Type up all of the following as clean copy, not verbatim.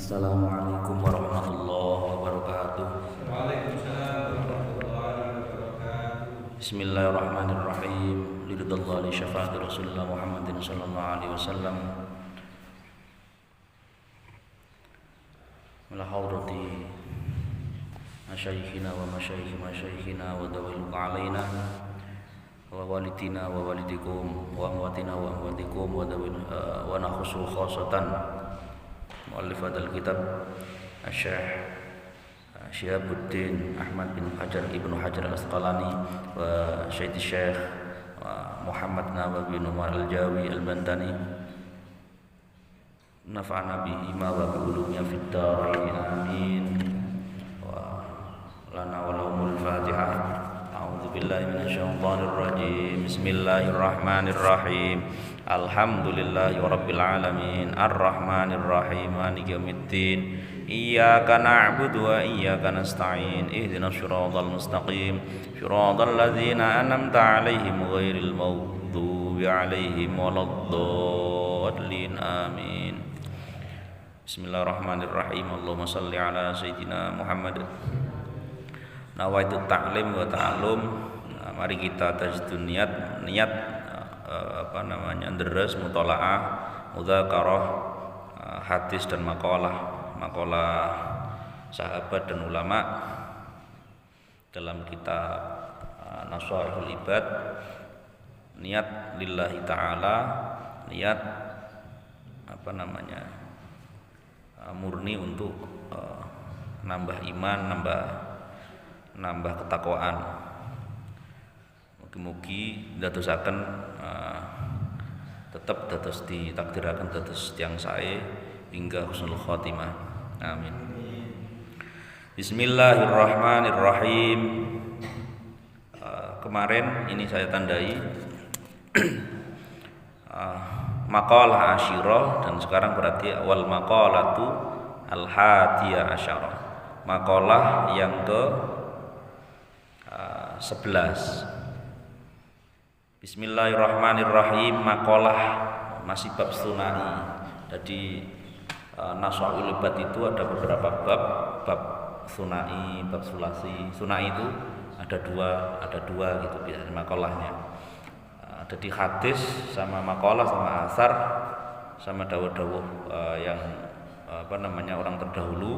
Assalamualaikum warahmatullahi wabarakatuh. Waalaikumsalam warahmatullahi wabarakatuh. Bismillahirrahmanirrahim. Liridallah li syafaati Rasulullah Muhammadin sallallahu alaihi wasallam. Ala hadrati masyayikhina wa masyayikhina wa dawil alaina wa walidina wa walidikum wa amwatina wa amwatikum wa dawil wa nakhusu khasatan muallif hadzal kitab Asy-Syaikh Syihabuddin Ahmad bin Hajar Ibnu Hajar Al-Asqalani wa Syekh Muhammad Nawawi bin Umar Al-Jawi Al-Bantani nafa'ana bihi ma wa bi ulumnya fid dharain amin wa lana wa lahumul Fatihah. A'udzu billahi minasyaitonir rajim. Bismillahirrahmanirrahim. Alhamdulillahi rabbil alamin arrahmanir rahim maliki yaumiddin. Iyyaka na'budu wa iyyaka nasta'in. Ihdinas siratal mustaqim. Siratal ladzina an'amta 'alaihim ghairil maghdubi 'alaihim waladdallin. Amin. Bismillahirrahmanirrahim. Allahumma shalli ala sayyidina Muhammad. Nawaitu ta'lim wa ta'allum. Mari kita tajdid niat deres mutalaah, mudzakarah hadis dan makalah sahabat dan ulama dalam kitab Nashaihul Ibad. Niat lillahi ta'ala, niat murni untuk nambah iman, nambah ketakwaan. Mugi-mugi dadosaken tetap dados ditakdiraken dados tiyang sae hingga husnul khotimah. Amin. Bismillahirrahmanirrahim. Kemarin ini saya tandai maqalah asyirah, dan sekarang berarti wal maqalatu al-hadiyah asyarah, maqalah yang ke 11. Bismillahirrahmanirrahim. Maqalah masih bab sunai. Jadi Nashaihul Ibad itu ada beberapa bab sunai, bab sulasi. Sunai itu ada dua gitu biasanya maqalahnya. Ada di hadis sama maqalah sama asar sama dawuh-dawuh yang orang terdahulu.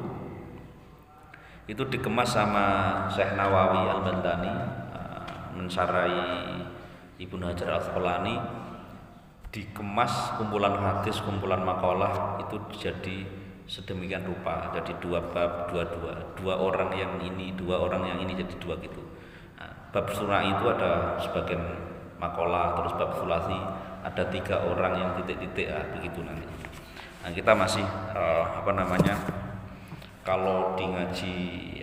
Itu dikemas sama Syekh Nawawi Al-Bantani mensarai Ibnu Hajar Al-Asqalani, dikemas kumpulan hadis, kumpulan makalah itu jadi sedemikian rupa, jadi dua bab, dua orang yang ini, dua orang yang ini, jadi dua gitu. Bab surah itu ada sebagian makalah, terus bab sulasi ada 3 orang yang titik-titik, begitu nanti. Nah, kita masih kalau di ngaji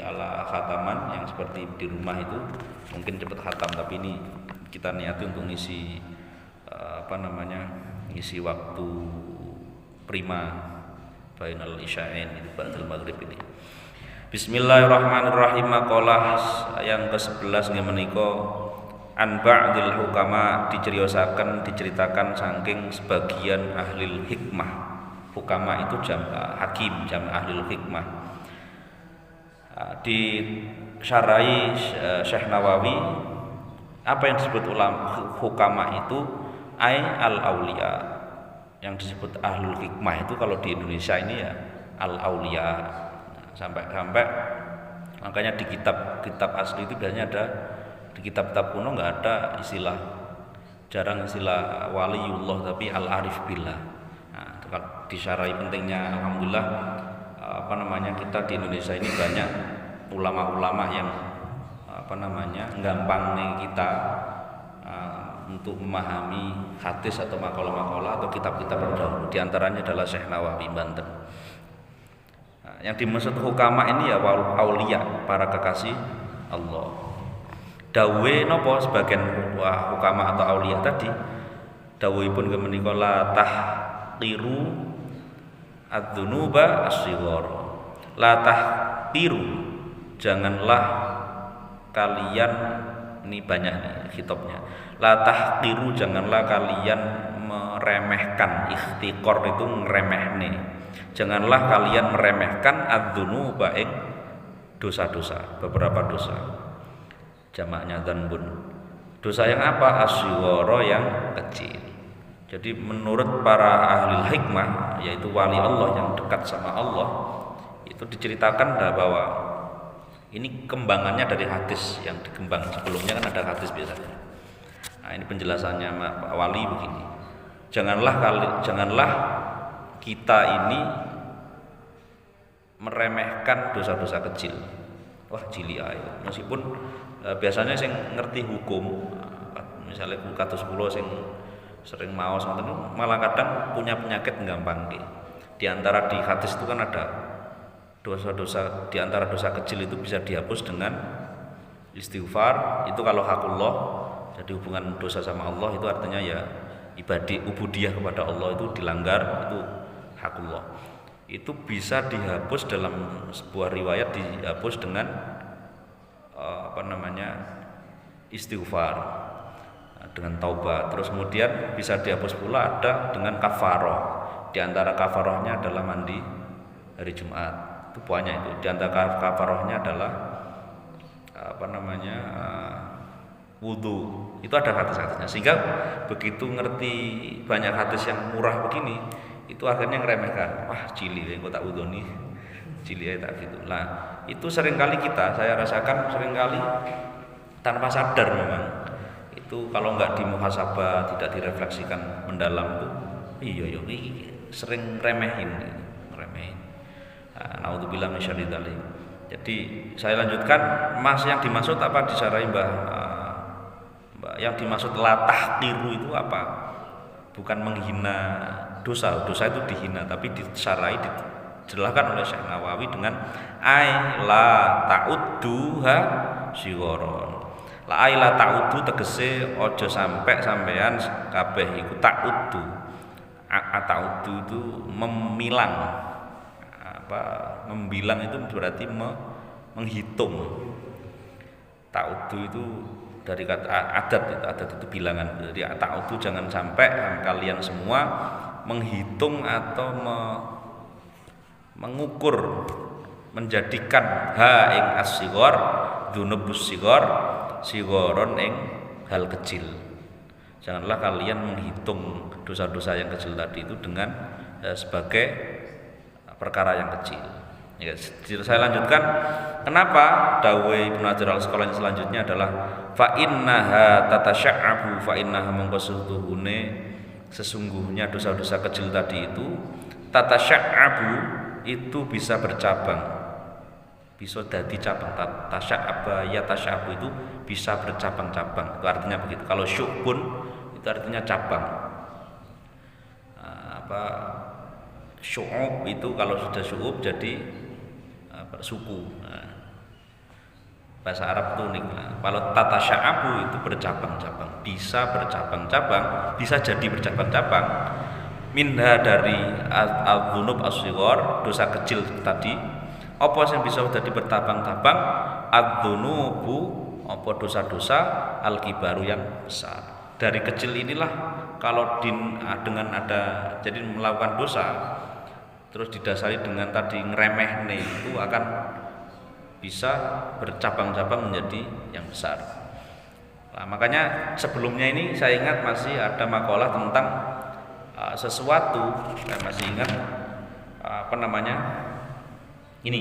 ala khataman yang seperti di rumah itu mungkin cepat khatam, tapi ini kita niati untuk ngisi ngisi waktu prima bainal isya'in itu ba'dal maghrib ini. Bismillahirrahmanirrahim. Maqalah yang ke-11 nggih menika an ba'dil hukama, diceritakan saking sebagian ahlil hikmah. Hukama itu hakim, jam ahlil hikmah. Di syarai Syekh Nawawi, apa yang disebut ulama hukama itu al-auliya, yang disebut ahlul hikmah itu kalau di Indonesia ini ya al-auliya. Sampai makanya di kitab asli itu biasanya ada, di kitab-kitab kuno nggak ada jarang istilah waliullah, tapi al-arif billah. Nah, disyarai pentingnya alhamdulillah kita di Indonesia ini banyak ulama-ulama yang gampang nih kita untuk memahami hadis atau makalah-makalah atau kitab-kitab terdahulu. Di antaranya adalah Syekh Nawawi Banten. Yang dimaksud hukama ini ya aulia, para kekasih Allah. Dawe nopo sebagian hukama atau aulia tadi, dawuhipun menika la tahqiru adzunuba as-shighar. La tahqiru, janganlah kalian, ini banyak nih khitabnya. La tahqiru, janganlah kalian meremehkan. Ikhtiqor itu ngeremehne. janganlah kalian meremehkan adzunuba ing dosa-dosa, beberapa dosa. Jamaknya dzanbun. Dosa yang apa? Asyighara, yang kecil. Jadi menurut para ahli hikmah, yaitu wali Allah yang dekat sama Allah, itu diceritakan bahwa ini kembangannya dari hadis yang dikembang. Sebelumnya kan ada hadis biasanya. Nah, ini penjelasannya Pak Wali begini. Janganlah kita ini meremehkan dosa-dosa kecil. Wah, cilik ae. Meskipun biasanya sing ngerti hukum, misalnya kados kula sing sering maos ngoten malah kadang punya penyakit nggampangke. Di antara di hadis itu kan ada dosa-dosa, di antara dosa kecil itu bisa dihapus dengan istighfar. Itu kalau hakullah, jadi hubungan dosa sama Allah itu artinya ya ubudiyah kepada Allah itu dilanggar, itu hakullah. Itu bisa dihapus dalam sebuah riwayat, dihapus dengan istighfar, dengan taubat. Terus kemudian bisa dihapus pula ada dengan kafaroh. Di antara kafarohnya adalah mandi hari Jumat. Itu banyak itu. Di antara kafarohnya adalah wudu. Itu ada hadis-hadisnya. Sehingga begitu ngerti banyak hadis yang murah begini, itu akhirnya ngeremehkan. Wah, cilik kok tak wudoni. Cilik tak gitu. Nah, itu seringkali saya rasakan seringkali tanpa sadar memang. Itu kalau nggak dimuhasabah, tidak direfleksikan mendalam tuh, iya sering remehin. Naudzubillah min syarri dzalik. Jadi saya lanjutkan, Mas, yang dimaksud apa disarai Mbah? Yang dimaksud la tahqiru itu apa? Bukan menghina dosa itu dihina, tapi disarai, dijelaskan oleh Syekh Nawawi dengan ai la ta'udduha sigharon. La ai la ta'uddu tegese aja sampean kabeh iku ta'uddu. Ta'uddu itu memilang. Membilang itu berarti menghitung. Ta'uddu itu dari kata adat itu bilangan. Jadi ta'uddu jangan sampai kalian semua menghitung atau mengukur, menjadikan ing as-sighar dzunubus sigharon ing hal kecil. Janganlah kalian menghitung dosa-dosa yang kecil tadi itu dengan sebagai perkara yang kecil. Ya, saya lanjutkan. Kenapa dawuh Ibnu Hajar al-Asqalani selanjutnya adalah fa innaha tatasya'abu, fa innaha mongkosuhune sesungguhnya dosa-dosa kecil tadi itu tatasya'abu itu bisa bercabang, bisa dadi cabang. Tasya'aba ya tasya'abu itu bisa bercabang-cabang. Itu artinya begitu. Kalau syu'bun itu artinya cabang. Syu'ub itu kalau sudah syu'ub jadi suku. Bahasa Arab itu unik. Kalau tatasya'abu itu bercabang-cabang, bisa bercabang-cabang, bisa jadi bercabang-cabang. Minha dari al-dzunub as-shighar, dosa kecil tadi. Apa yang bisa jadi bertabang-tabang? Ad-dzunubu, apa dosa-dosa al-kibaru yang besar. Dari kecil inilah kalau dengan ada jadi melakukan dosa terus didasari dengan tadi ngeremeh itu akan bisa bercabang-cabang menjadi yang besar. Nah, makanya sebelumnya ini saya ingat masih ada makalah tentang sesuatu, saya masih ingat ini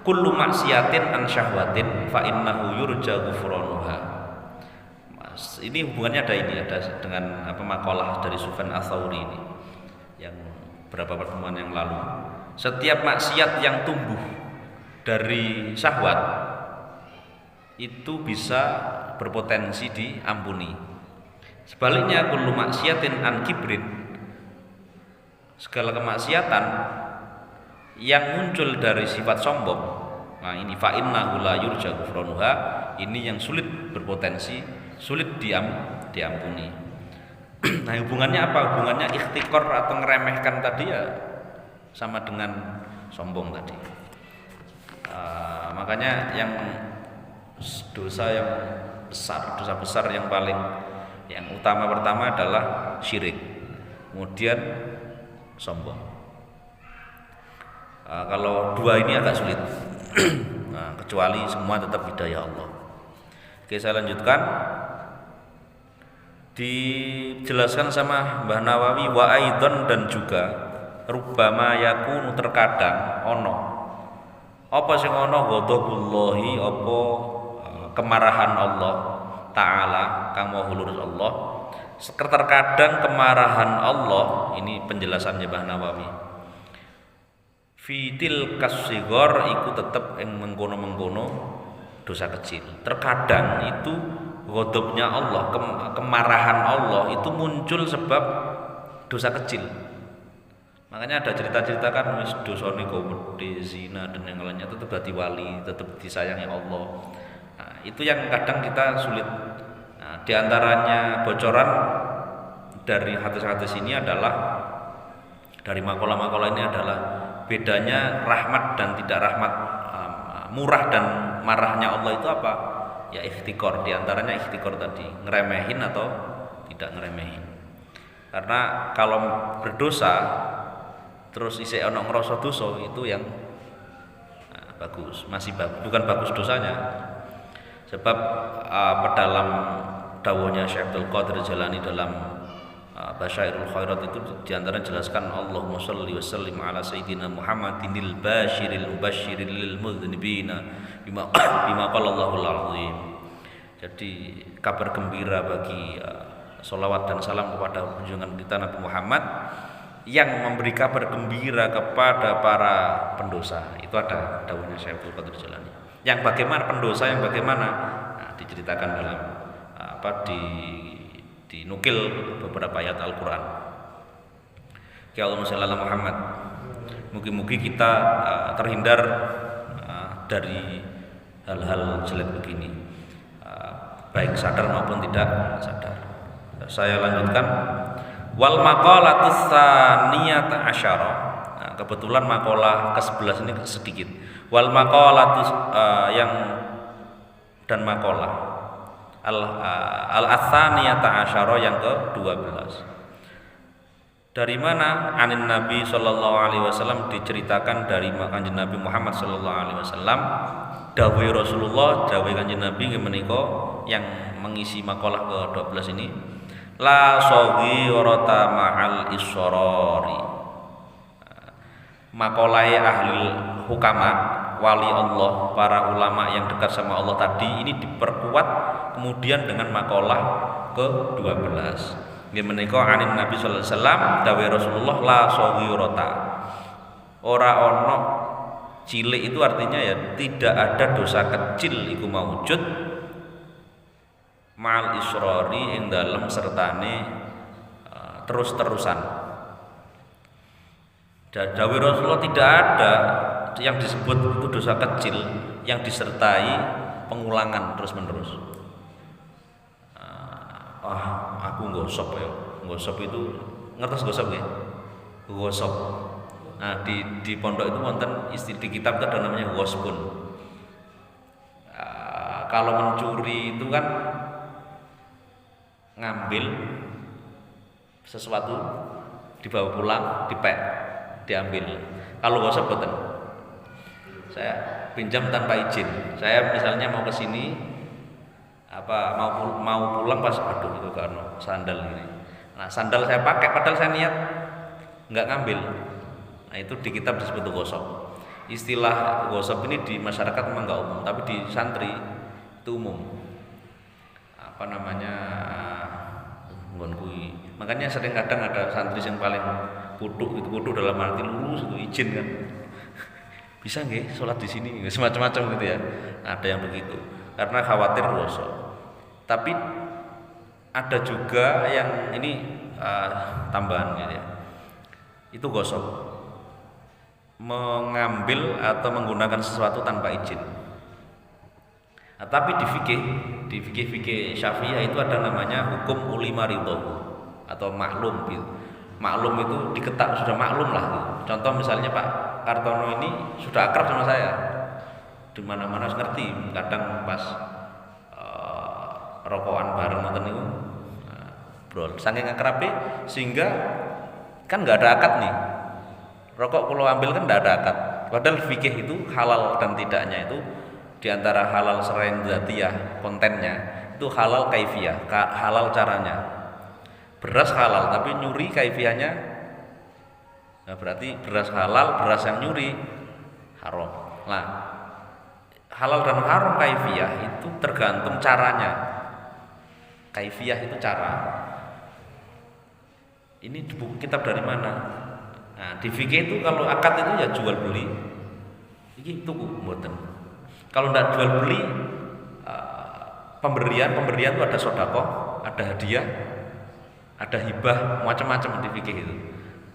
kullu maksiatin an syahwatin fa innahu yurja ghufranuha. Ini hubungannya ada dengan makalah dari Sufyan Ats-Tsauri ini yang berapa pertemuan yang lalu. Setiap maksiat yang tumbuh dari syahwat itu bisa berpotensi diampuni. Sebaliknya kullu maksiatin an kibrin, segala kemaksiatan yang muncul dari sifat sombong, nah ini fa innahu la yurja ghufranuha, ini yang sulit sulit diampuni. Nah, hubungannya apa? Hubungannya ikhtikor atau ngeremehkan tadi ya sama dengan sombong tadi. Makanya yang dosa besar yang utama pertama adalah syirik, kemudian sombong. Kalau dua ini agak sulit. Nah, kecuali semua tetap hidayah Allah. Oke, saya lanjutkan. Dijelaskan sama Mbah Nawawi wa aidon, dan juga rubbama yakunu, terkadang ono apa sing ono ghadabullahi, apa kemarahan Allah taala kang maha lurus Allah. Terkadang kemarahan Allah, ini penjelasannya Mbah Nawawi, fitil kasigor iku tetep ing mengkono-mengkono dosa kecil. Terkadang itu ghadabnya Allah, kemarahan Allah itu muncul sebab dosa kecil. Makanya ada cerita-cerita kan wis dosane gede, zina dan yang lainnya tetap dadi wali, tetap disayangi Allah. Nah, itu yang kadang kita sulit. Nah, di antaranya bocoran dari hadis-hadis ini adalah, dari makalah-makalah ini adalah bedanya rahmat dan tidak rahmat, murah dan marahnya Allah itu apa? Ya ikhtikor, di antaranya ikhtikor tadi, ngeremehin atau tidak ngeremehin. Karena kalau berdosa terus isih ono ngrasa dosa, itu yang bagus, masih bagus, bukan bagus dosanya. Sebab dalam dawuhnya Syekh Abdul Qadir Jalani dalam Basyairul Khairat itu diantara jelaskan Allahumma sholli wa sallim ala sayyidina Muhammadinil basyiril mubasyiril lil mudznibina bima qala Allahul azim. Jadi kabar gembira bagi salawat dan salam kepada junjungan kita Nabi Muhammad yang memberi kabar gembira kepada para pendosa. Itu ada dawuhnya Syekh Abdul Qadir Jalani. Yang bagaimana pendosa, yang bagaimana, nah, diceritakan dalam dinukil beberapa ayat Al-Quran. Ya Allahumma shalli ala Muhammad. Mugi-mugi kita terhindar dari hal-hal jelek begini, baik sadar maupun tidak sadar. Saya lanjutkan. Wal maqalatus tsaniyata asyara. Nah, kebetulan makalah ke-11 ini sedikit. Wal maqalatus dan makalah al-atsaniyata asyara yang ke-12. Dari mana? Anin Nabi sallallahu alaihi wasallam, diceritakan dari Kanjeng Nabi Muhammad sallallahu alaihi wasallam, dawuh Rasulullah, dawuh Kanjeng Nabi menika yang mengisi makalah ke-12 ini, la saghirata ma'al israri. Makolai ahli hukama, wali Allah, para ulama yang dekat sama Allah tadi ini diperkuat kemudian dengan makalah ke-12. Nggih menika anin Nabi sallallahu alaihi wasallam, dawuh Rasulullah, la saghirata. Ora ana cilik, itu artinya ya tidak ada dosa kecil iku maujud ma'al israri ing dalem sertane terus-terusan. Dawuh Rasulullah, tidak ada yang disebut itu dosa kecil yang disertai pengulangan terus-menerus. Aku gosok ya. Gosok itu ngertos gosok nggih? Gosok. Nah, di pondok itu wonten istilah, di kitab itu ada namanya gosbun. Kalau mencuri itu kan ngambil sesuatu, dibawa pulang, dipek, diambil. Kalau gosok boten. Saya pinjam tanpa izin. Saya misalnya mau ke sini, mau pulang pas aduh itu karena sandal ini. Nah, sandal saya pakai padahal saya niat enggak ngambil. Nah, itu di kitab disebut gosok. Istilah gosok ini di masyarakat memang enggak umum, tapi di santri itu umum. Makanya sering kadang ada santri yang paling kutuk, itu kutuk dalam arti lurus, itu izin kan. Bisa nggih sholat di sini, semacam-macam gitu ya. Ada yang begitu karena khawatir gosok. Tapi ada juga yang ini tambahan gitu ya. Itu gosok, mengambil atau menggunakan sesuatu tanpa izin. Nah, tapi di fikih Syafi'iyah itu ada namanya hukum ulima ridho atau maklum gitu. Maklum itu diketak, sudah maklum lah gitu. Contoh misalnya Pak Kartono ini sudah akrab sama saya, di mana-mana ngerti. Kadang pas rokokan bareng nonton niku, bro, saking akrabnya sehingga kan nggak ada akad nih. Rokok kalau ambil kan nggak ada akad, Padahal fikih itu halal dan tidaknya itu diantara halal selain dzatiyah kontennya itu halal kaifiyah, halal caranya. Beras halal tapi nyuri kaifiyahnya, nah berarti beras halal, beras yang nyuri haram. Nah, halal dan haram kaifiyah itu tergantung caranya. Kaifiyah itu cara. Ini buku kitab dari mana? Nah, di fikih itu kalau akad itu ya jual beli. Ini tuku mboten. Kalau ndak jual beli pemberian itu ada sedekah, ada hadiah, ada hibah, macam-macam di fikih itu.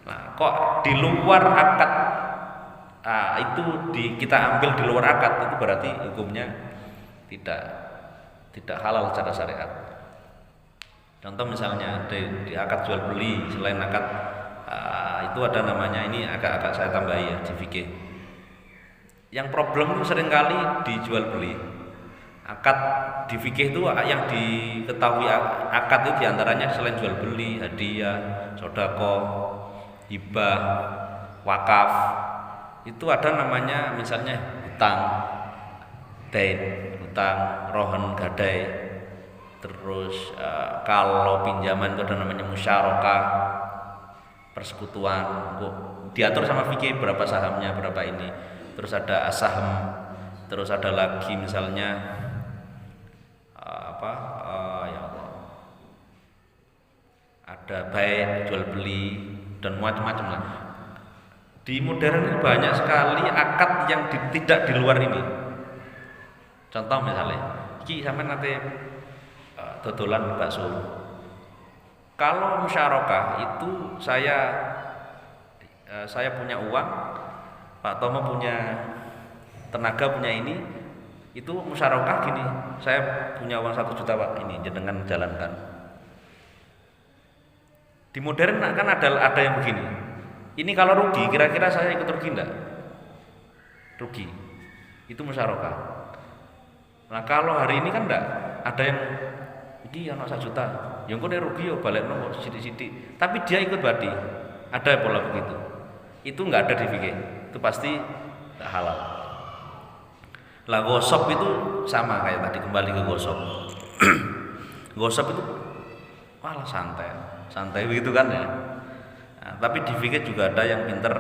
Nah, kok di luar akad itu kita ambil di luar akad itu berarti hukumnya tidak halal secara syariat. Contoh misalnya di akad jual beli, selain akad itu ada namanya, ini agak saya tambahi ya di fikih. Yang problem itu seringkali dijual beli. Akad di fikih itu yang diketahui akad itu diantaranya selain jual beli, hadiah, sedekah, hibah, wakaf, itu ada namanya misalnya hutang, hutang, rohon, gadai. Terus kalau pinjaman itu ada namanya musyarakah, persekutuan, diatur sama fikih berapa sahamnya, berapa ini. Terus ada as-sahm, terus ada lagi misalnya ya Allah, ada baik, jual beli dan macam-macam lah. Di modern ini banyak sekali akad yang tidak di luar ini. Contoh misalnya, iki sampean nanti dodolan bakso. Kalau musyarakah itu saya punya uang, Pak Tomo punya tenaga, punya ini, itu musyarakah gini. Saya punya uang 1 juta Pak, ini jenengan jalankan. Di modern kan ada yang begini. Ini kalau rugi, kira-kira saya ikut rugi enggak? Rugi. Itu musyarakah. Nah, kalau hari ini kan enggak, ada yang iki ana 1 juta. Ya engko nek rugi ya balekno kok sithik-sithik. Tapi dia ikut badi. Ada pola begitu. Itu enggak ada di fikih. Itu pasti enggak halal. Lah gosok itu sama kayak tadi, kembali ke gosok. Gosok itu malah santai begitu kan ya. Nah, tapi di fikih juga ada yang pinter,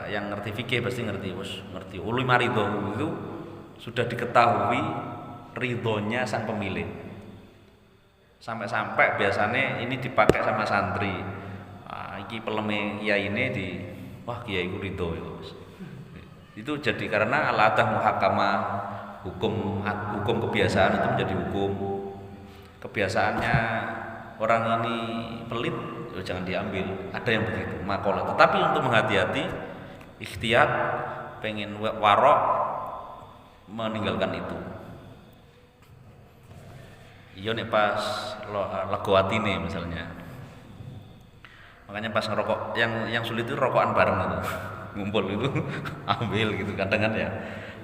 yang ngerti fikih pasti ngerti ulama ridho itu sudah diketahui ridhonya sang pemilik. Sampai biasanya ini dipakai sama santri. Iki peleme kiai ini wah kiai ku ridho itu jadi karena al-adah muhakamah, hukum kebiasaan itu menjadi hukum. Kebiasaannya orang ini pelit, jangan diambil. Ada yang begitu makola. Tetapi untuk menghati-hati, ikhtiyat, pengen warok, meninggalkan itu. Iya nih pas lego atine misalnya. Makanya pas ngerokok yang sulit itu rokokan bareng itu. Ngumpul itu ambil gitu kadang kan ya.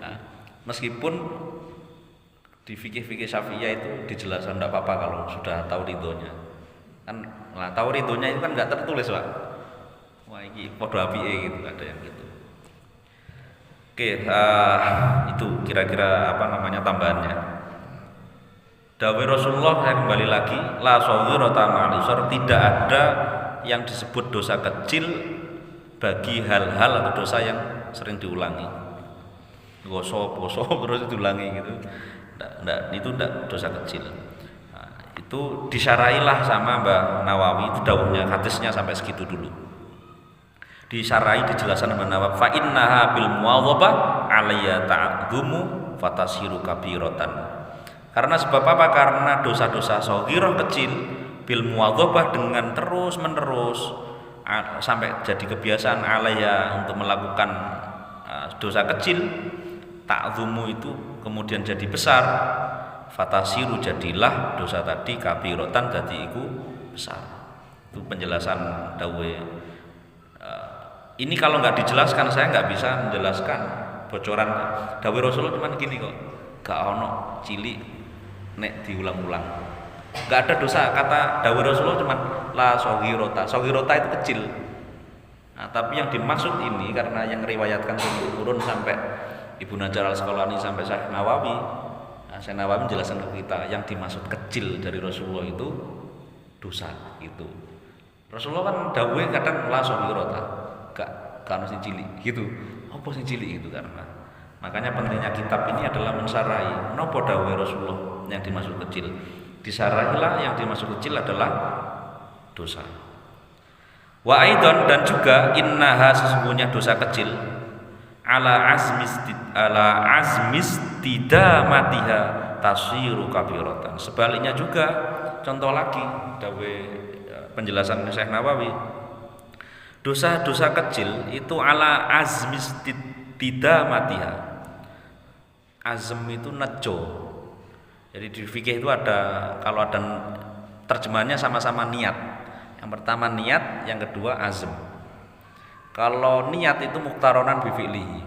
Nah, meskipun di fikih Syafi'iyah itu dijelaskan tidak apa-apa kalau sudah tahu ridhonya. Kan nah, tahu ridhonya itu kan nggak tertulis Pak. Wah ini podo apike gitu, ada yang gitu. Oke, itu kira-kira tambahannya. Dawai Rasulullah, saya kembali lagi, la shaghirata ma'al isar, tidak ada yang disebut dosa kecil bagi hal-hal atau dosa yang sering diulangi. Gosok terus diulangi gitu. Itu enggak dosa kecil. Nah, itu disyarailah sama Mbah Nawawi, itu dawuhnya hadisnya sampai segitu dulu. Disyarai dijelaskan Mbah Nawawi, fa innaha bil muwadhabah alayya ta'dzumu fatasiru kabiratan. Karena sebab apa? Karena dosa-dosa shaghirah kecil bil muwadhabah dengan terus-menerus sampai jadi kebiasaan alaya untuk melakukan dosa kecil, ta'dzumu itu kemudian jadi besar, fatasiru jadilah dosa tadi kabiratan, jadi itu besar. Itu penjelasan dawe. Ini kalau nggak dijelaskan saya nggak bisa menjelaskan bocoran dawe Rasulullah cuman gini kok, gak ono cilik nek diulang-ulang. Gak ada dosa, kata dawe Rasulullah cuman la shaghirata. Shaghirata itu kecil. Nah, tapi yang dimaksud ini karena yang riwayatkan turun sampai Ibnu Hajar Al-Asqalani sampai Syekh Nawawi. Nah, Syekh Nawawi menjelaskan ke kita yang dimaksud kecil dari Rasulullah itu dosa gitu. Rasulullah kan dawuhe kadang la saghirata, gak ono sing cilik gitu. Apa sing cilik itu karena makanya pentingnya kitab ini adalah mensarai napa dawuhe Rasulullah yang dimaksud kecil. Disarailah yang dimaksud kecil adalah dosa. Wa aidan dan juga innaha sesungguhnya dosa kecil ala azmis tidamatiha tasiru kabiratan. Sebaliknya juga contoh lagi dawe penjelasan Syekh Nawawi. Dosa-dosa kecil itu ala azmis tidamatiha. Azm itu nejo. Jadi di fikih itu ada kalau ada terjemahannya sama-sama niat. Yang pertama niat, yang kedua azm. Kalau niat itu muktaronan bifi'lihi.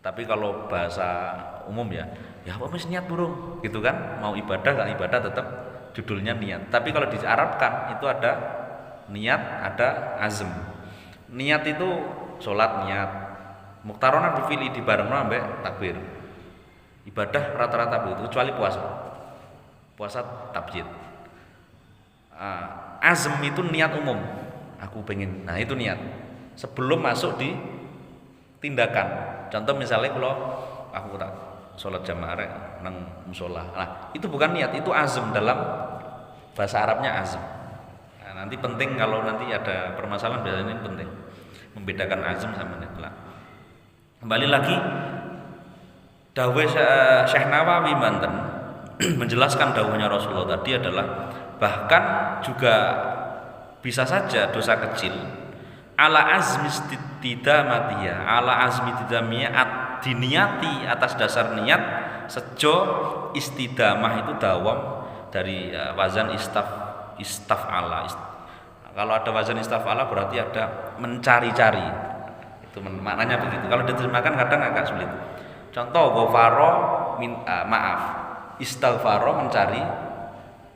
Tapi kalau bahasa umum ya apa mesti niat burung gitu kan, mau ibadah gak ibadah tetap judulnya niat. Tapi kalau diarabkan itu ada niat, ada azm. Niat itu sholat niat, muktaronan bifi'li dibarengno ambek takbir. Ibadah rata-rata begitu kecuali puasa tabjid. Azm itu niat umum, aku pengen, nah itu niat sebelum masuk di tindakan. Contoh misalnya kalau aku tak sholat jamaah nang musola, nah itu bukan niat, itu azm dalam bahasa Arabnya azm. Nah, nanti penting kalau nanti ada permasalahan biasanya ini penting membedakan azm sama niat. Kembali lagi dawuh Syekh Nawawi Banten menjelaskan dawuhnya Rasulullah tadi adalah bahkan juga bisa saja dosa kecil ala azmi tidamatiya, ala azmi tidamiyah diniati atas dasar niat sejo istidamah itu dawam dari wazan istaf'ala. Kalau ada wazan istaf'ala berarti ada mencari-cari, itu maknanya begitu. Kalau diterjemahkan kadang agak sulit. Contoh ghafaro maaf, istaghfaro mencari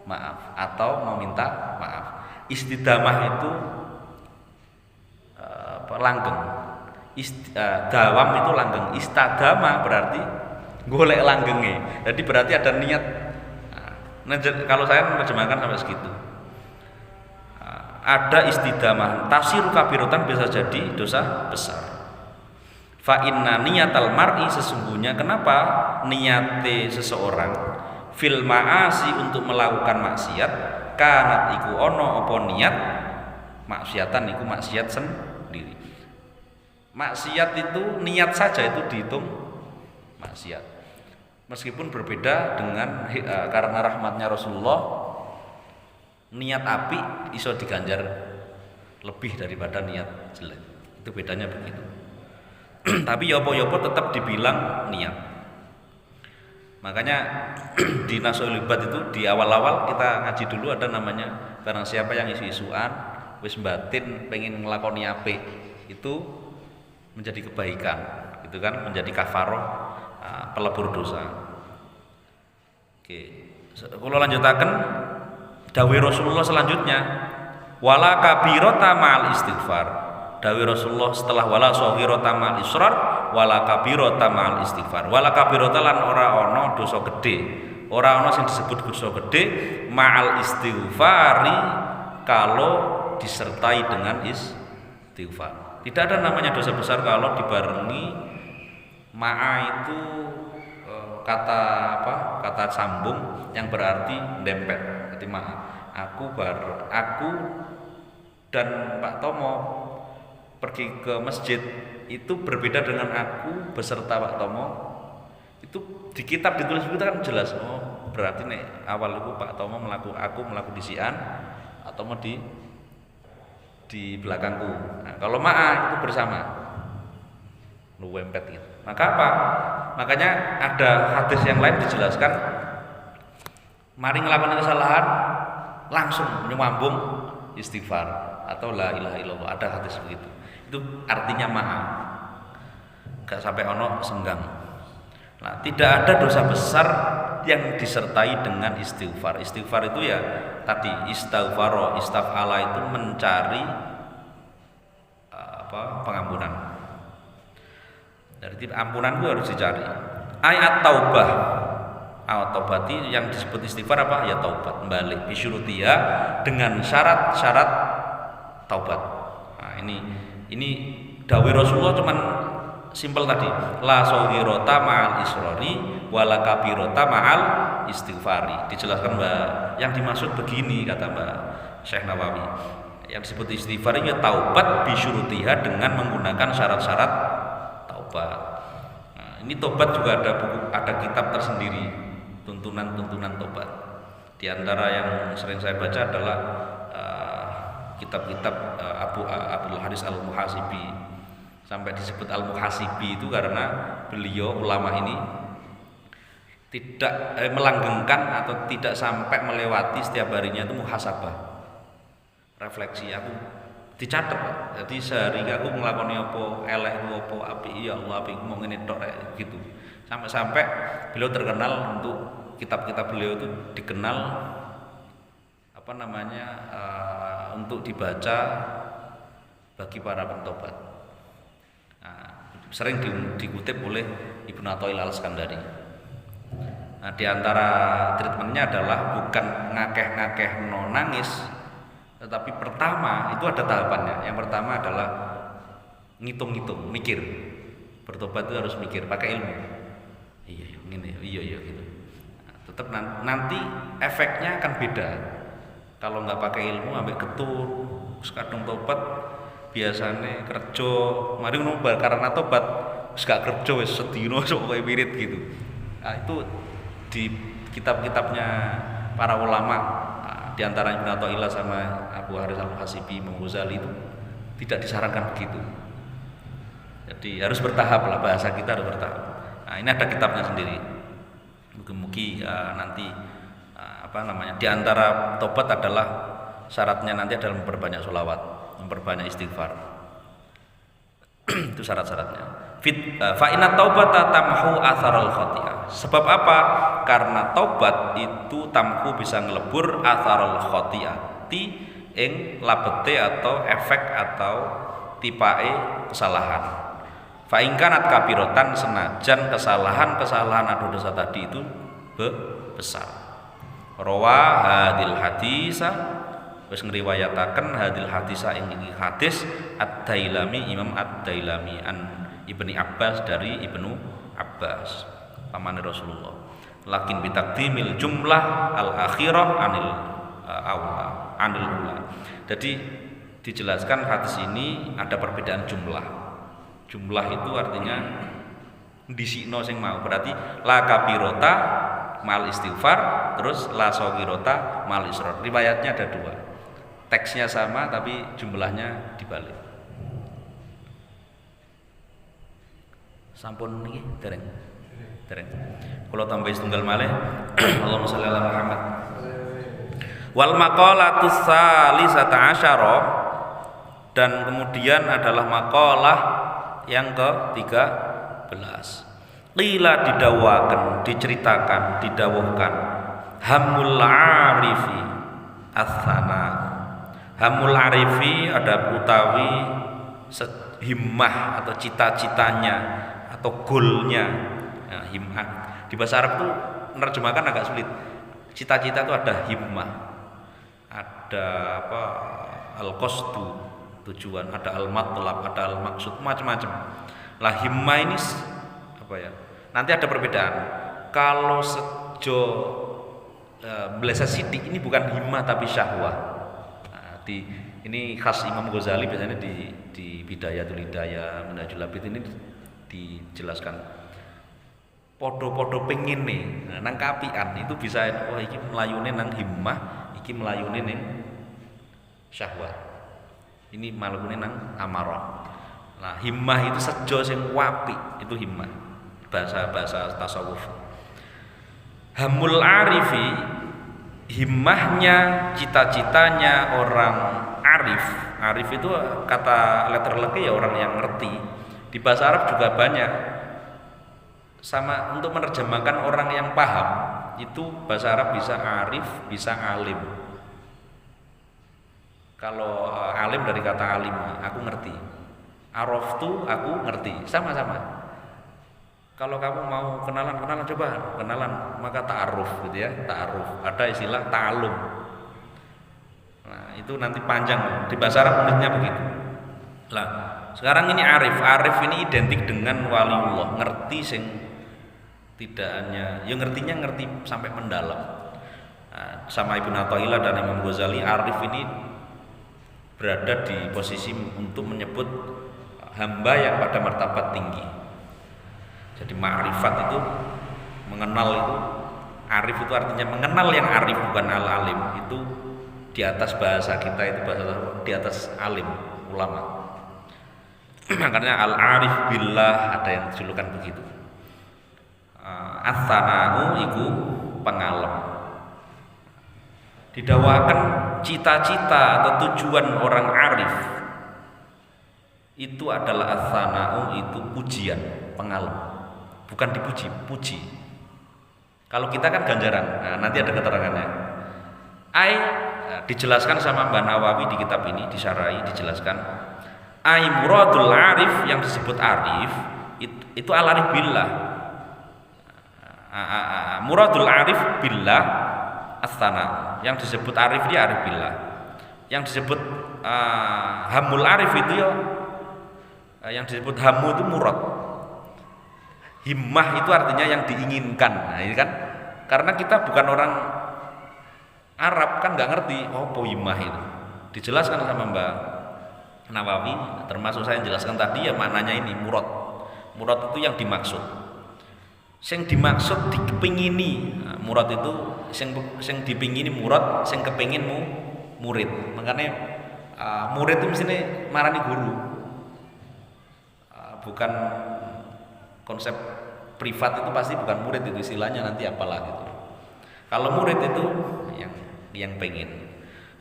maaf atau meminta maaf. Istidamah itu langgeng. Dawam itu langgeng. Istadama berarti golek langgenge. Jadi berarti ada niat. Nah, kalau saya menerjemahkan sampai segitu. Ada istidamah. Tafsir kabirotan bisa jadi dosa besar. Fa inna niyatal mar'i sesungguhnya kenapa niate seseorang fil ma'asi untuk melakukan maksiat kanat iku ono apa niat maksiatan iku maksiat sendiri. Maksiat itu niat saja itu dihitung maksiat. Meskipun berbeda dengan karena rahmatnya Rasulullah, niat apik iso diganjar lebih daripada niat jelek. Itu bedanya begitu. Tapi yopo-yopo tetap dibilang niat. Makanya di Nasul Ibadat itu di awal-awal kita ngaji dulu ada namanya barang siapa yang isu-isuan wis batin pengen ngelakoni apik itu menjadi kebaikan, gitu kan, menjadi kafaroh pelebur dosa. Oke, kalau lanjutaken dawuh Rasulullah selanjutnya wala kabirata ma'al istighfar. Dawuh Rasulullah setelah wala saghirata ma'al israr wala kabirata ma'al istighfar. Wala kabirata lan ora ana dosa gedhe. Ora ana sing disebut dosa gedhe ma'al istighfari kalau disertai dengan istighfar. Tidak ada namanya dosa besar kalau dibarengi ma'a itu kata apa? Kata sambung yang berarti dempet. Jadi ma'a. Aku dan Pak Tomo pergi ke masjid itu berbeda dengan aku beserta Pak Tomo. Itu di kitab ditulis begitu kan jelas. Oh, berarti nek awal itu Pak Tomo aku melaku disian atau mau di belakangku. Nah, kalau ma'a itu bersama. Luwempet gitu. Maka apa? Makanya ada hadis yang lain dijelaskan mari ngelakukan kesalahan langsung nyambung istighfar atau la ilaha illallah. Ada hadis begitu. Itu artinya ma'a. Gak sampai ono senggang. Nah, tidak ada dosa besar yang disertai dengan istighfar. Istighfar itu ya tadi istighfaro, istaf'ala itu mencari pengampunan. Dari ampunan itu harus dicari. Ayat taubah, taubati yang disebut istighfar apa? Ya taubat, balik bisyurutiha dengan syarat-syarat taubat. Nah, ini dawai Rasulullah cuman simpel tadi, la soghirota ma'al isrori wala kabirota ma'al istighfari. Dijelaskan Mbak, yang dimaksud begini kata Mbak Syekh Nawawi, yang disebut istighfar itu taubat bisyurutiha dengan menggunakan syarat-syarat taubat. Nah, ini taubat juga ada kitab tersendiri, tuntunan taubat. Di antara yang sering saya baca adalah kitab-kitab Abdul Haris Al-Muhasibi. Sampai disebut Al-Muhasibi itu karena beliau ulama ini tidak melanggengkan atau tidak sampai melewati setiap harinya itu muhasabah, refleksi. Aku dicatat, jadi sehari aku ngelakoni apa elek apa apik, ya Allah apik mau ngene tok gitu. Sampai beliau terkenal untuk kitab-kitab beliau itu dikenal untuk dibaca bagi para pentobat. Sering dikutip oleh Ibnu Athaillah Al-Iskandari. Nah, di antara treatmentnya adalah bukan ngakeh-ngakeh no nangis, tetapi pertama itu ada tahapannya. Yang pertama adalah ngitung-ngitung, mikir. Bertobat itu harus mikir, pakai ilmu. Iya gitu. Nah, tetap nanti efeknya akan beda. Kalau nggak pakai ilmu, ambek ketur, kadung tobat biasanya kerja, mari ngono karena tobat gak kerja wis sedina sok koyo wirid gitu. Nah, itu di kitab-kitabnya para ulama, di antara Ibnu Athaillah sama Abu Haris Al-Muhasibi, Imam Ghazali itu tidak disarankan begitu. Jadi harus bertahap lah, bahasa kita harus bertahap. Nah, ini ada kitabnya sendiri. Mungkin nanti di antara tobat adalah syaratnya nanti adalah memperbanyak sholawat, memperbanyak istighfar. Itu syarat-syaratnya. Fa inna taubata tamhu atharal khati'ah. Sebab apa? Karena taubat itu tamhu bisa ngelebur atharal khati'ati ing labete atau efek atau tipae kesalahan. Fa in kanat kabirotan, senajan kesalahan atau dosa tadi itu besar. Rawa hadil hadisa, wis ngriwayataken hadil hadisa ing hadis Ad-Dailami, Imam Ad-Dailami an Ibni Abbas, dari Ibnu Abbas pamane Rasulullah. Lakin bitakdimil jumlah al-akhirah anil ula. Jadi dijelaskan hadis ini ada perbedaan jumlah. Jumlah itu artinya disikno sing mau, berarti la kabirota mal istighfar, terus la sogirota mal israr. Riwayatnya ada dua, teksnya sama tapi jumlahnya dibalik. Sampun niki dereng. Kula tambah setunggal malih. Allahumma sholli ala Muhammad. Wal maqalatus salisata asyara, dan kemudian adalah maqalah yang ke-13. Qila didawakan, diceritakan, didawuhkan, hamul arifi as-sana. Hamul arifi ada utawi himmah atau cita-citanya atau goalnya. Nah, himmah di bahasa Arab tuh menerjemahkan agak sulit. Cita-cita itu ada himmah, ada al-qasdu, tujuan, ada al-matlab, ada al-maksud, macam-macam. Lah himmah ini nanti ada perbedaan. Kalau sejo belesa sidik ini bukan himmah tapi syahwah. Nah, ini khas Imam Ghazali, biasanya di Bidayatul Hidayah, Minhajul Abid ini dijelaskan. Podo-podo pengen nih, nang kapian itu bisa, iki melayune nang himmah, iki melayune ning syahwat. Ini melayune nang amarah. Nah, himmah itu sejo sing wapi, itu himmah. Bahasa tasawuf. Hamul arifi, himmahnya, cita-citanya orang arif. Arif itu kata letterleke ya orang yang ngerti. Di bahasa Arab juga banyak. Sama untuk menerjemahkan orang yang paham, itu bahasa Arab bisa arif, bisa alim. Kalau alim dari kata alim, aku ngerti. Araftu aku ngerti, sama-sama. Kalau kamu mau kenalan coba kenalan, maka ta'aruf gitu ya, ta'aruf. Ada istilah ta'alum. Nah, itu nanti panjang di bahasa Arab unitnya begitu. Lah, sekarang ini arif ini identik dengan waliullah, ngerti sing tidak hanya ya ngertinya ngerti sampai mendalam. Nah, sama Ibnu Athaillah dan Imam Ghazali, arif ini berada di posisi untuk menyebut hamba yang pada martabat tinggi. Jadi ma'rifat itu mengenal itu, arif itu artinya mengenal yang arif bukan al-alim, itu di atas bahasa kita itu bahasa di atas alim ulama. Makanya al-arif billah ada yang julukan begitu. Ats-tsana'u iku pengalem. Didakwakan cita-cita atau tujuan orang arif itu adalah ats-tsana'u, itu pujian, pengalem. Bukan dipuji, puji. Kalau kita kan ganjaran. Nah, nanti ada keterangannya. Dijelaskan sama Mbah Nawawi di kitab ini, disyarahi dijelaskan. Muradul arif, yang disebut arif itu al-arif billah. Muradul arif billah ats-tsana. Yang disebut arif dia arif billah. Yang disebut hamul arif itu ya, yang disebut hamu itu murad. Himmah itu artinya yang diinginkan. Nah, ini kan karena kita bukan orang Arab kan nggak ngerti apa himmah itu. Dijelaskan sama Mbak Nawawi, termasuk saya jelaskan tadi ya maknanya ini murad. Murad itu yang dimaksud. Sing dimaksud dikepingini. Nah, murad itu sing dipingini murad, sing kepinginmu murid. Makanya murid itu mestinya marani guru. Bukan konsep privat itu pasti bukan murid, itu istilahnya nanti apalah gitu. Kalau murid itu yang pengen.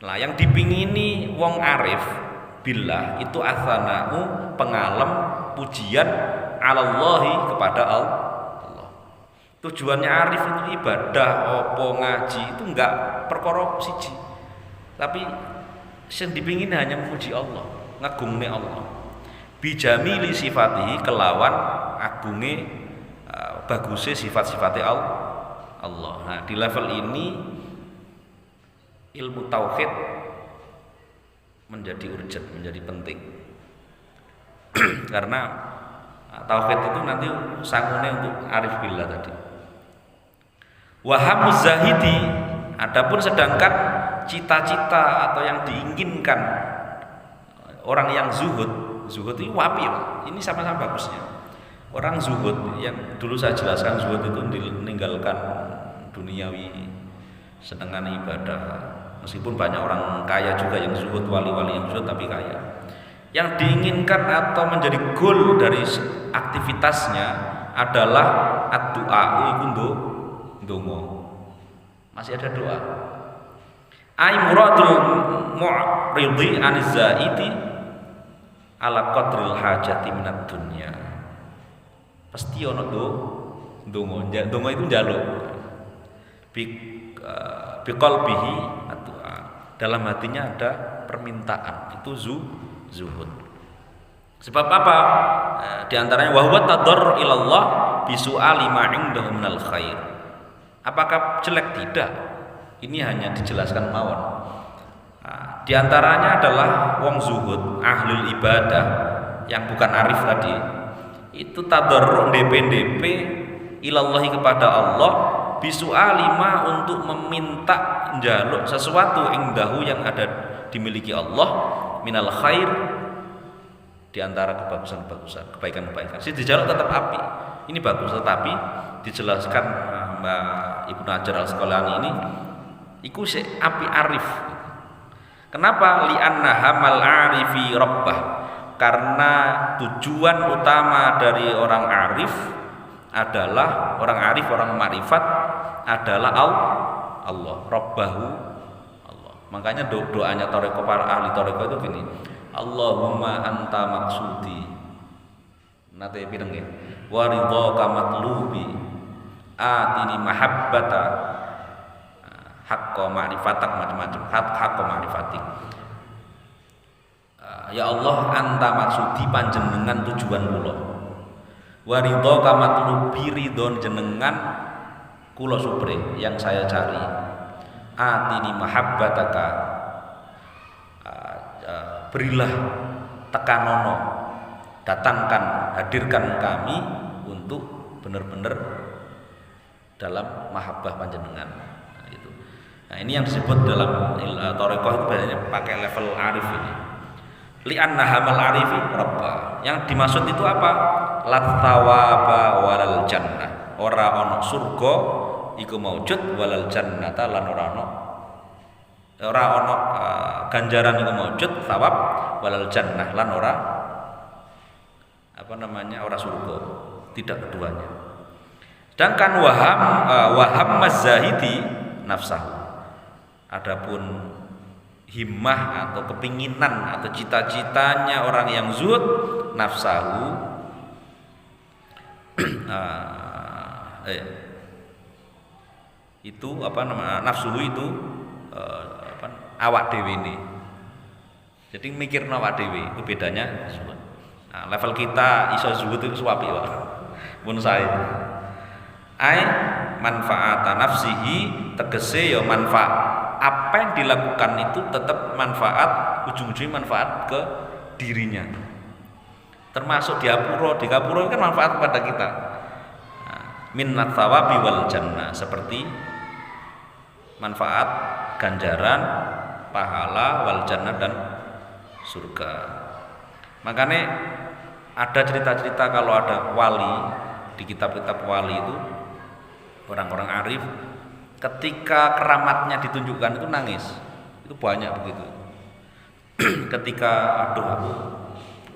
Nah, yang dipingini wong arif billah itu ats-tsana'u, pengalem, pujian alallahi, kepada Allah. Tujuannya arif itu ibadah, opo ngaji itu enggak perkara siji. Tapi sing dipingin hanya memuji Allah, ngagungne Allah. Bijamili sifatihi, kelawan agunge bagusnya sifat-sifatnya Allah. Nah, di level ini ilmu tauhid menjadi urgent, menjadi penting. Karena tauhid itu nanti sangune untuk arif billah tadi. Wahamuz zahidi, adapun sedangkan cita-cita atau yang diinginkan orang yang zuhud itu wapi, ini sama-sama bagusnya. Orang zuhud yang dulu saya jelaskan, zuhud itu meninggalkan duniawi, senengan ibadah. Meskipun banyak orang kaya juga yang zuhud, wali-wali yang zuhud tapi kaya. Yang diinginkan atau menjadi goal dari aktivitasnya adalah ad-du'a, iku ndonga. Masih ada doa. Ai muradul mu'ridi aniz zaidi ala qadril hajati minad dunya. Pasti ono ndonga itu njaluk bi qalbihi addu'a, dalam hatinya ada permintaan, itu zuhud. Sebab apa? Di antaranya wa huwa tadarru ilallah bi su'ali ma indahu minal khair. Apakah jelek? Tidak. Ini hanya dijelaskan mawon. Di antaranya adalah wong zuhud, ahlul ibadah yang bukan arif tadi, itu tadarru DP ilallahi, kepada Allah, bisu'alima, untuk meminta njaluk sesuatu indahu yang ada dimiliki Allah, minal khair, di antara kebagusan-kebagusan, kebaikan-kebaikan. Si dijaluk tetap api. Ini bagus, tetapi dijelaskan Mbak Ibnu Hajar Al-Asqalani ini iku si api arif. Kenapa? Li'anna hamal arifi rabbah, karena tujuan utama dari orang arif adalah, orang arif, orang makrifat adalah Allah, rabbahu Allah. Makanya doanya toreko, para ahli toreko itu gini, Allahumma anta maksudi, nate pireng nggih, wa ridhaka matlubi, atini mahabbata haqqa ma'rifatak, macam-macam haqqa ma'rifatik. ya Allah anta maksudi panjenengan tujuan kula wa ridha kamatlubi ridhon jenengan kula supre yang saya cari atini mahabbataka berilah tekanono datangkan hadirkan kami untuk benar-benar dalam mahabbah panjenengan. Nah, ini yang disebut dalam thariqah itu biasanya pakai level arif ini. Li'anna hamal arifi rabba. Yang dimaksud itu apa? Lathawaba walal jannah. Ora ono surga iku maujud walal jannata lan ora ono ganjaran iku maujud thawab walal jannah lan ora ora surga. Tidak keduanya. Sedangkan waham mazahidi nafsahu. Adapun himmah atau kepinginan atau cita-citanya orang yang zuhud nafsahu itu nafsuhu itu awak dewe ini. Jadi mikir awak dewe itu bedanya zuhud. Nah, level kita iso zuhud itu suwapi wae. Mun saya manfaat nafsihi tegese ya manfaat apa yang dilakukan itu tetap manfaat, ujung-ujungnya manfaat ke dirinya. Termasuk di gapura kan manfaat kepada kita. Minnat thawabi wal jannah, seperti manfaat ganjaran, pahala wal jannah dan surga. Makanya ada cerita-cerita kalau ada wali di kitab-kitab wali itu orang-orang arif ketika keramatnya ditunjukkan itu nangis. Itu banyak begitu. Ketika aku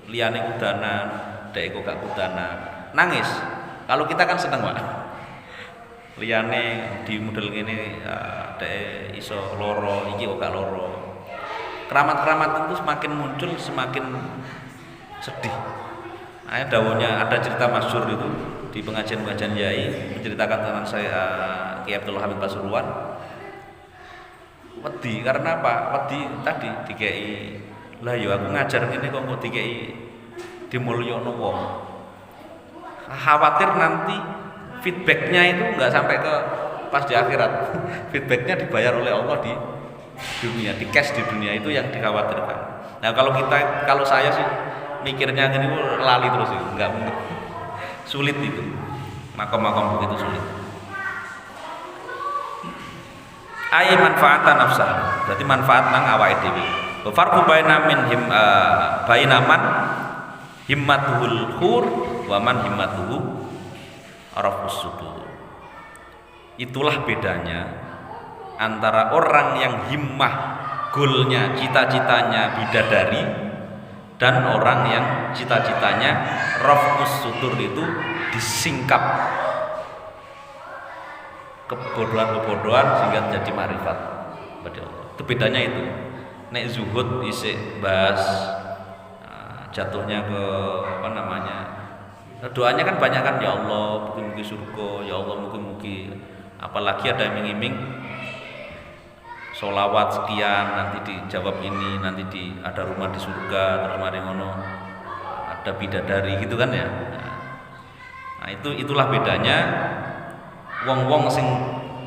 liyane kudanan, dek kok gak kudanan, nangis. Kalau kita kan seneng, Pak. Liyane di model ngene dek iso loro, iki kok gak loro. Keramat-keramat itu semakin muncul semakin sedih. Nah, dawuhnya ada cerita masyhur itu di pengajian-pengajian yai menceritakan tentang saya Kiai Abdul Hamid Pasuruan. Wedi karena apa? Wedi tadi dikei lah yo aku ngajar ngene kok dikei dimulyono wong. Khawatir nanti feedbacknya itu enggak sampai ke pas di akhirat. Feedbacknya dibayar oleh Allah di dunia, di cash di dunia, itu yang dikhawatirkan. Nah, kalau saya sih mikirnya gini lali terus itu, enggak sulit itu. Makom-makom begitu sulit. Ai manfaatan nafsah. Berarti manfaat nang awake dhewe. Wa farqu baina man himmatuhul khur wa man himmatuhu arafus sudur. Itulah bedanya antara orang yang himmah goalnya, cita-citanya bidadari, dan orang yang cita-citanya rafus sudur itu disingkap kebodohan-kebodohan sehingga menjadi ma'rifat kepada Allah. Itu bedanya itu. Nek zuhud isik bahas jatuhnya ke doanya kan banyak kan, ya Allah mugi-mugi surga, ya Allah mugi-mugi, apalagi ada yang iming-iming sholawat sekian nanti dijawab ini, nanti ada rumah di surga, terus mari ngono ada bidadari gitu kan ya. Nah, itulah bedanya. Wong-wong sing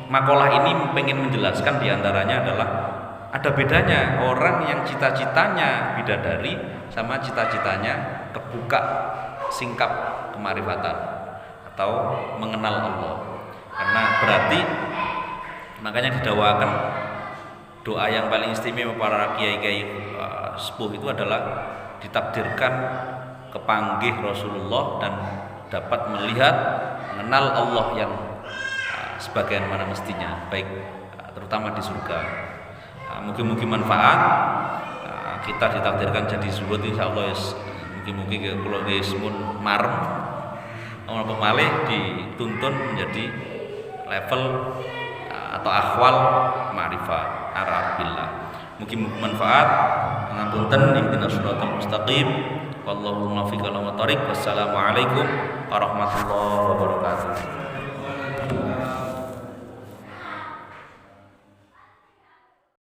makalah ini pengen menjelaskan diantaranya adalah ada bedanya orang yang cita-citanya bidadari sama cita-citanya kebuka singkap kemarifatan atau mengenal Allah. Karena berarti makanya didakwakan doa yang paling istimewa para kiai-kiai sepuh itu adalah ditakdirkan kepanggih Rasulullah dan dapat melihat mengenal Allah yang sebagian mana mestinya, baik terutama di surga. Mungkin manfaat kita ditakdirkan jadi zuhud insyaallah. Mungkin kalau guys mun marem apa malih dituntun menjadi level atau akhwal ma'rifah araf billah. Mungkin manfaat. Ngapunten ihdinas shiratal mustaqim. Wallahu muwaffiq ila thoriq. Wassalamualaikum warahmatullahi wabarakatuh.